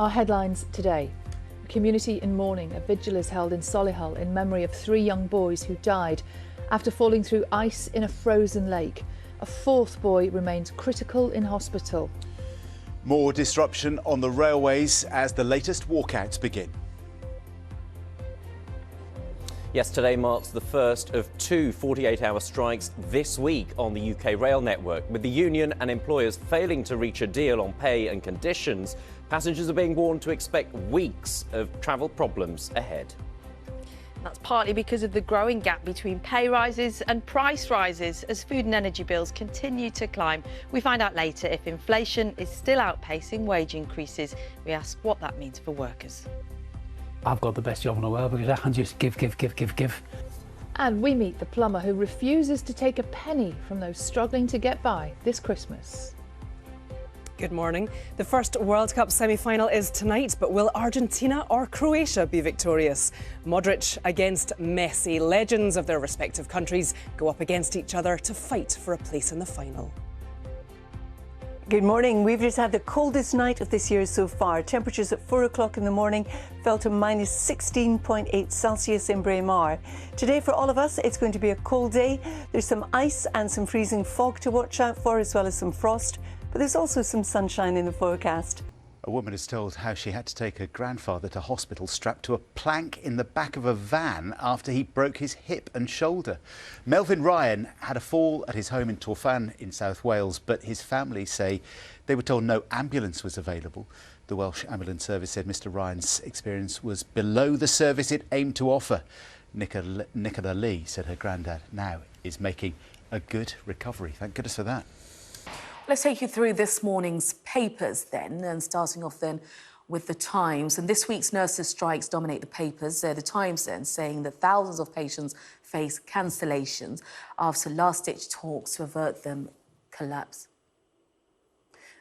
Our headlines today. A community in mourning. A vigil is held in Solihull in memory of 3 young boys who died after falling through ice in a frozen lake. A 4th boy remains critical in hospital. More disruption on the railways as the latest walkouts begin. Yesterday marks the first of 2 48-hour strikes this week on the UK rail network. With the union and employers failing to reach a deal on pay and conditions, passengers are being warned to expect weeks of travel problems ahead. That's partly because of the growing gap between pay rises and price rises as food and energy bills continue to climb. We find out later if inflation is still outpacing wage increases. We ask what that means for workers. I've got the best job in the world because I can just give. And we meet the plumber who refuses to take a penny from those struggling to get by this Christmas. Good morning. The first World Cup semi-final is tonight, but will Argentina or Croatia be victorious? Modric against Messi. Legends of their respective countries go up against each other to fight for a place in the final. Good morning. We've just had the coldest night of this year so far. Temperatures at 4 o'clock in the morning fell to minus 16.8 Celsius in Braemar. Today for all of us, it's going to be a cold day. There's some ice and some freezing fog to watch out for, as well as some frost. But there's also some sunshine in the forecast. A woman is told how she had to take her grandfather to hospital strapped to a plank in the back of a van after he broke his hip and shoulder. Melvin Ryan had a fall at his home in Torfan in South Wales, but his family say they were told no ambulance was available. The Welsh Ambulance Service said Mr Ryan's experience was below the service it aimed to offer. Nicola Lee said her granddad now is making a good recovery. Thank goodness for that. Let's take you through this morning's papers then, and starting off then with the Times. And this week's nurses' strikes dominate the papers. The Times then saying that thousands of patients face cancellations after last-ditch talks to avert them collapse.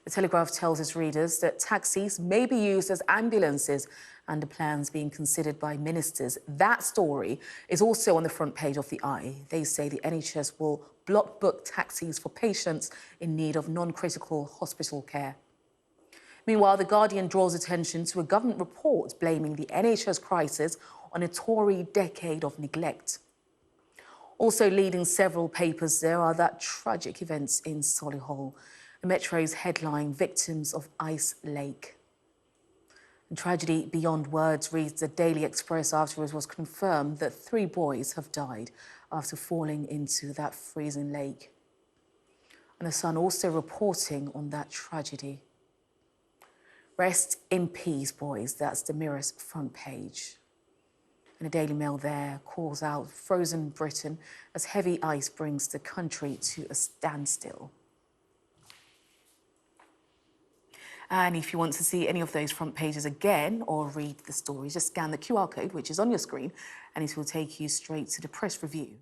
The Telegraph tells its readers that taxis may be used as ambulances under plans being considered by ministers. That story is also on the front page of the Eye. They say the NHS will block book taxis for patients in need of non-critical hospital care. Meanwhile, The Guardian draws attention to a government report blaming the NHS crisis on a Tory decade of neglect. Also leading several papers there are that tragic events in Solihull. The Metro's headline, Victims of Ice Lake. And tragedy beyond words, reads the Daily Express. Afterwards was confirmed that 3 boys have died after falling into that freezing lake. And the Sun also reporting on that tragedy. Rest in peace, boys. That's the Mirror's front page. And the Daily Mail there calls out frozen Britain as heavy ice brings the country to a standstill. And if you want to see any of those front pages again or read the stories, just scan the QR code, which is on your screen, and it will take you straight to the press review.